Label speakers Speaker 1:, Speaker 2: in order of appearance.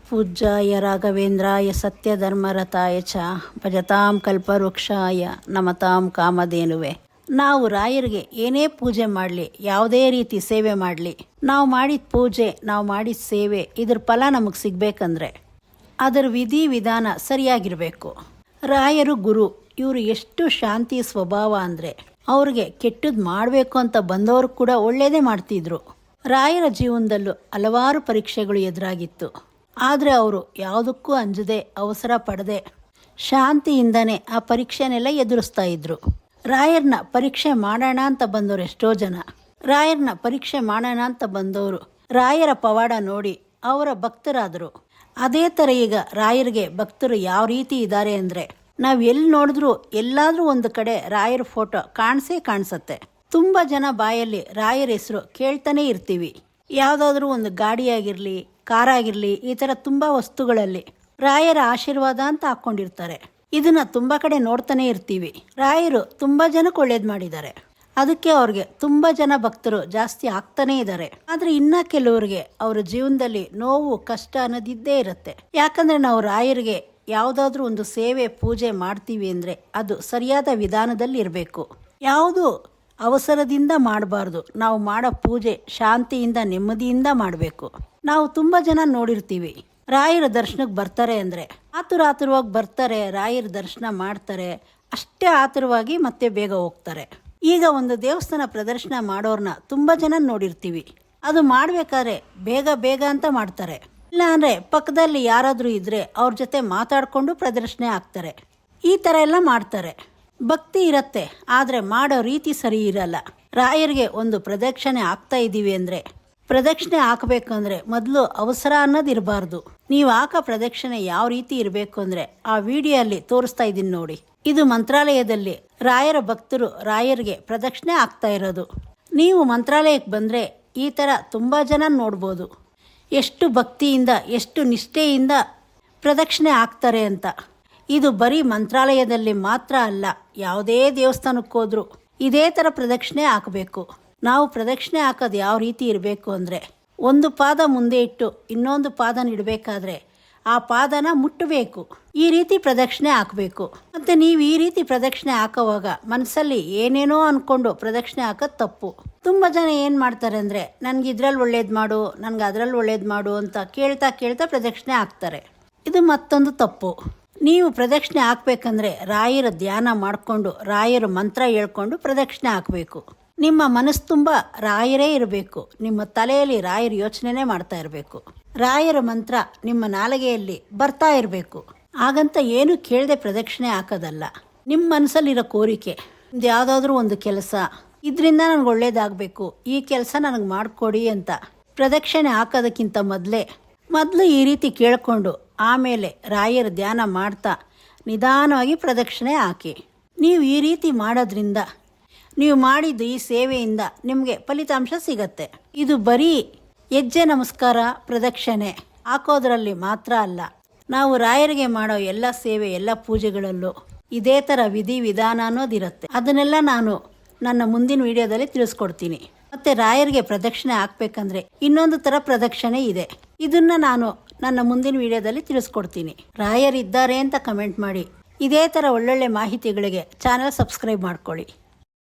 Speaker 1: ಪೂಜ್ಯಾಯ ರಾಘವೇಂದ್ರಾಯ ಸತ್ಯಧರ್ಮರತಾಯ ಚ ಭಜತಾಂ ಕಲ್ಪವೃಕ್ಷಾಯ ನಮತಾಂ ಕಾಮಧೇನುವೆ. ನಾವು ರಾಯರಿಗೆ ಏನೇ ಪೂಜೆ ಮಾಡಲಿ, ಯಾವುದೇ ರೀತಿ ಸೇವೆ ಮಾಡಲಿ, ನಾವು ಮಾಡಿದ ಪೂಜೆ, ನಾವು ಮಾಡಿದ ಸೇವೆ, ಇದ್ರ ಫಲ ನಮಗೆ ಸಿಗಬೇಕಂದ್ರೆ ಅದರ ವಿಧಿ ವಿಧಾನ ಸರಿಯಾಗಿರಬೇಕು. ರಾಯರು ಗುರು, ಇವರು ಎಷ್ಟು ಶಾಂತಿ ಸ್ವಭಾವ ಅಂದರೆ ಅವ್ರಿಗೆ ಕೆಟ್ಟದ್ದು ಮಾಡಬೇಕು ಅಂತ ಬಂದವರು ಕೂಡ ಒಳ್ಳೆಯದೇ ಮಾಡ್ತಿದ್ರು. ರಾಯರ ಜೀವನದಲ್ಲೂ ಹಲವಾರು ಪರೀಕ್ಷೆಗಳು ಎದುರಾಗಿತ್ತು. ಆದರೆ ಅವರು ಯಾವುದಕ್ಕೂ ಅಂಜದೆ, ಅವಸರ ಪಡದೆ ಶಾಂತಿಯಿಂದನೇ ಆ ಪರೀಕ್ಷೆನೆಲ್ಲ ಎದುರಿಸ್ತಾ ಇದ್ರು. ರಾಯರನ್ನ ಪರೀಕ್ಷೆ ಮಾಡೋಣ ಅಂತ ಬಂದವರು ಎಷ್ಟೋ ಜನ, ರಾಯರನ್ನ ಪರೀಕ್ಷೆ ಮಾಡೋಣ ಅಂತ ಬಂದವರು ರಾಯರ ಪವಾಡ ನೋಡಿ ಅವರ ಭಕ್ತರಾದರು. ಅದೇ ಥರ ಈಗ ರಾಯರಿಗೆ ಭಕ್ತರು ಯಾವ ರೀತಿ ಇದ್ದಾರೆ ಅಂದರೆ, ನಾವು ಎಲ್ಲಿ ನೋಡಿದ್ರೂ ಎಲ್ಲಾದರೂ ಒಂದು ಕಡೆ ರಾಯರ ಫೋಟೋ ಕಾಣಿಸತ್ತೆ. ತುಂಬ ಜನ ಬಾಯಲ್ಲಿ ರಾಯರ ಹೆಸರು ಕೇಳ್ತಾನೆ ಇರ್ತೀವಿ. ಯಾವುದಾದ್ರೂ ಒಂದು ಗಾಡಿಯಾಗಿರಲಿ, ಕಾರಾಗಿರಲಿ, ಈ ಥರ ತುಂಬ ವಸ್ತುಗಳಲ್ಲಿ ರಾಯರ ಆಶೀರ್ವಾದ ಅಂತ ಹಾಕ್ಕೊಂಡಿರ್ತಾರೆ. ಇದನ್ನು ತುಂಬ ಕಡೆ ನೋಡ್ತಾನೆ ಇರ್ತೀವಿ. ರಾಯರು ತುಂಬ ಜನಕ್ಕೆ ಒಳ್ಳೇದು ಮಾಡಿದ್ದಾರೆ, ಅದಕ್ಕೆ ಅವ್ರಿಗೆ ತುಂಬ ಜನ ಭಕ್ತರು ಜಾಸ್ತಿ ಆಗ್ತಾನೇ ಇದ್ದಾರೆ. ಆದರೆ ಇನ್ನು ಕೆಲವರಿಗೆ ಅವರ ಜೀವನದಲ್ಲಿ ನೋವು, ಕಷ್ಟ ಅನ್ನೋದಿದ್ದೇ ಇರುತ್ತೆ. ಯಾಕಂದರೆ ನಾವು ರಾಯರಿಗೆ ಯಾವುದಾದ್ರೂ ಒಂದು ಸೇವೆ, ಪೂಜೆ ಮಾಡ್ತೀವಿ ಅಂದರೆ ಅದು ಸರಿಯಾದ ವಿಧಾನದಲ್ಲಿ ಇರಬೇಕು. ಯಾವುದು ಅವಸರದಿಂದ ಮಾಡಬಾರ್ದು. ನಾವು ಮಾಡೋ ಪೂಜೆ ಶಾಂತಿಯಿಂದ, ನೆಮ್ಮದಿಯಿಂದ ಮಾಡಬೇಕು. ನಾವು ತುಂಬ ಜನ ನೋಡಿರ್ತೀವಿ, ರಾಯರ ದರ್ಶನಕ್ಕೆ ಬರ್ತಾರೆ ಅಂದರೆ ಆತುರವಾಗಿ ಬರ್ತಾರೆ, ರಾಯರ ದರ್ಶನ ಮಾಡ್ತಾರೆ, ಅಷ್ಟೇ ಆತುರವಾಗಿ ಮತ್ತೆ ಬೇಗ ಹೋಗ್ತಾರೆ. ಈಗ ಒಂದು ದೇವಸ್ಥಾನ ಪ್ರದರ್ಶನ ಮಾಡೋರನ್ನ ತುಂಬ ಜನ ನೋಡಿರ್ತೀವಿ. ಅದು ಮಾಡಬೇಕಾದ್ರೆ ಬೇಗ ಅಂತ ಮಾಡ್ತಾರೆ. ಇಲ್ಲ ಅಂದರೆ ಪಕ್ಕದಲ್ಲಿ ಯಾರಾದರೂ ಇದ್ದರೆ ಅವ್ರ ಜೊತೆ ಮಾತಾಡಿಕೊಂಡು ಪ್ರದರ್ಶನ ಆಗ್ತಾರೆ. ಈ ಥರ ಎಲ್ಲ ಮಾಡ್ತಾರೆ. ಭಕ್ತಿ ಇರತ್ತೆ, ಆದರೆ ಮಾಡೋ ರೀತಿ ಸರಿ ಇರಲ್ಲ. ರಾಯರಿಗೆ ಒಂದು ಪ್ರದಕ್ಷಿಣೆ ಆಗ್ತಾ ಇದ್ದೀವಿ ಅಂದರೆ, ಪ್ರದಕ್ಷಿಣೆ ಹಾಕಬೇಕಂದ್ರೆ ಮೊದಲು ಅವಸರ ಅನ್ನೋದು ಇರಬಾರ್ದು. ನೀವು ಹಾಕೋ ಪ್ರದಕ್ಷಿಣೆ ಯಾವ ರೀತಿ ಇರಬೇಕು ಅಂದರೆ ಆ ವಿಡಿಯೋ ಅಲ್ಲಿ ತೋರಿಸ್ತಾ ಇದ್ದೀನಿ ನೋಡಿ. ಇದು ಮಂತ್ರಾಲಯದಲ್ಲಿ ರಾಯರ ಭಕ್ತರು ರಾಯರಿಗೆ ಪ್ರದಕ್ಷಿಣೆ ಆಗ್ತಾ ಇರೋದು. ನೀವು ಮಂತ್ರಾಲಯಕ್ಕೆ ಬಂದರೆ ಈ ಥರ ತುಂಬ ಜನ ನೋಡ್ಬೋದು, ಎಷ್ಟು ಭಕ್ತಿಯಿಂದ, ಎಷ್ಟು ನಿಷ್ಠೆಯಿಂದ ಪ್ರದಕ್ಷಿಣೆ ಆಗ್ತಾರೆ ಅಂತ. ಇದು ಬರೀ ಮಂತ್ರಾಲಯದಲ್ಲಿ ಮಾತ್ರ ಅಲ್ಲ, ಯಾವುದೇ ದೇವಸ್ಥಾನಕ್ಕೆ ಹೋದ್ರೂ ಇದೇ ಥರ ಪ್ರದಕ್ಷಿಣೆ ಹಾಕಬೇಕು. ನಾವು ಪ್ರದಕ್ಷಿಣೆ ಹಾಕೋದು ಯಾವ ರೀತಿ ಇರಬೇಕು ಅಂದರೆ, ಒಂದು ಪಾದ ಮುಂದೆ ಇಟ್ಟು ಇನ್ನೊಂದು ಪಾದನ ಇಡಬೇಕಾದ್ರೆ ಆ ಪಾದನ ಮುಟ್ಟಬೇಕು. ಈ ರೀತಿ ಪ್ರದಕ್ಷಿಣೆ ಹಾಕಬೇಕು. ಮತ್ತು ನೀವು ಈ ರೀತಿ ಪ್ರದಕ್ಷಿಣೆ ಹಾಕೋವಾಗ ಮನಸ್ಸಲ್ಲಿ ಏನೇನೋ ಅಂದ್ಕೊಂಡು ಪ್ರದಕ್ಷಿಣೆ ಹಾಕೋದು ತಪ್ಪು. ತುಂಬ ಜನ ಏನು ಮಾಡ್ತಾರೆ ಅಂದರೆ, ನನಗೆ ಇದ್ರಲ್ಲಿ ಒಳ್ಳೇದು ಮಾಡು, ನನಗೆ ಅದರಲ್ಲಿ ಒಳ್ಳೇದು ಮಾಡು ಅಂತ ಕೇಳ್ತಾ ಪ್ರದಕ್ಷಿಣೆ ಹಾಕ್ತಾರೆ. ಇದು ಮತ್ತೊಂದು ತಪ್ಪು. ನೀವು ಪ್ರದಕ್ಷಿಣೆ ಹಾಕಬೇಕಂದ್ರೆ ರಾಯರ ಧ್ಯಾನ ಮಾಡಿಕೊಂಡು, ರಾಯರ ಮಂತ್ರ ಹೇಳ್ಕೊಂಡು ಪ್ರದಕ್ಷಿಣೆ ಹಾಕಬೇಕು. ನಿಮ್ಮ ಮನಸ್ಸು ತುಂಬ ರಾಯರೇ ಇರಬೇಕು. ನಿಮ್ಮ ತಲೆಯಲ್ಲಿ ರಾಯರ ಯೋಚನೆನೇ ಮಾಡ್ತಾ ಇರಬೇಕು. ರಾಯರ ಮಂತ್ರ ನಿಮ್ಮ ನಾಲಿಗೆಯಲ್ಲಿ ಬರ್ತಾ ಇರಬೇಕು. ಹಾಗಂತ ಏನು ಕೇಳದೆ ಪ್ರದಕ್ಷಿಣೆ ಹಾಕೋದಲ್ಲ. ನಿಮ್ಮ ಮನಸ್ಸಲ್ಲಿರೋ ಕೋರಿಕೆ, ನಿಮ್ದು ಯಾವುದಾದ್ರೂ ಒಂದು ಕೆಲಸ, ಇದರಿಂದ ನನಗೆ ಒಳ್ಳೇದಾಗಬೇಕು, ಈ ಕೆಲಸ ನನಗೆ ಮಾಡಿಕೊಡಿ ಅಂತ ಪ್ರದಕ್ಷಿಣೆ ಹಾಕೋದಕ್ಕಿಂತ ಮೊದಲು ಈ ರೀತಿ ಕೇಳಿಕೊಂಡು ಆಮೇಲೆ ರಾಯರ ಧ್ಯಾನ ಮಾಡ್ತಾ ನಿಧಾನವಾಗಿ ಪ್ರದಕ್ಷಿಣೆ ಹಾಕಿ. ನೀವು ಈ ರೀತಿ ಮಾಡೋದ್ರಿಂದ, ನೀವು ಮಾಡಿದ್ದು ಈ ಸೇವೆಯಿಂದ ನಿಮಗೆ ಫಲಿತಾಂಶ ಸಿಗತ್ತೆ. ಇದು ಬರೀ ಹೆಜ್ಜೆ ನಮಸ್ಕಾರ, ಪ್ರದಕ್ಷಿಣೆ ಹಾಕೋದ್ರಲ್ಲಿ ಮಾತ್ರ ಅಲ್ಲ. ನಾವು ರಾಯರಿಗೆ ಮಾಡೋ ಎಲ್ಲ ಸೇವೆ, ಎಲ್ಲ ಪೂಜೆಗಳಲ್ಲೂ ಇದೇ ಥರ ವಿಧಿ ವಿಧಾನ ಅನ್ನೋದಿರುತ್ತೆ. ಅದನ್ನೆಲ್ಲ ನಾನು ನನ್ನ ಮುಂದಿನ ವಿಡಿಯೋದಲ್ಲಿ ತಿಳಿಸ್ಕೊಡ್ತೀನಿ. ಮತ್ತು ರಾಯರಿಗೆ ಪ್ರದಕ್ಷಿಣೆ ಹಾಕಬೇಕಂದ್ರೆ ಇನ್ನೊಂದು ಥರ ಪ್ರದಕ್ಷಿಣೆ ಇದೆ. ಇದನ್ನು ನಾನು ನನ್ನ ಮುಂದಿನ ವಿಡಿಯೋದಲ್ಲಿ ತಿಳಿಸ್ಕೊಡ್ತೀನಿ. ರಾಯರಿದ್ದಾರೆ ಅಂತ ಕಮೆಂಟ್ ಮಾಡಿ. ಇದೇ ಥರ ಒಳ್ಳೊಳ್ಳೆ ಮಾಹಿತಿಗಳಿಗೆ ಚಾನಲ್ ಸಬ್ಸ್ಕ್ರೈಬ್ ಮಾಡ್ಕೊಳ್ಳಿ.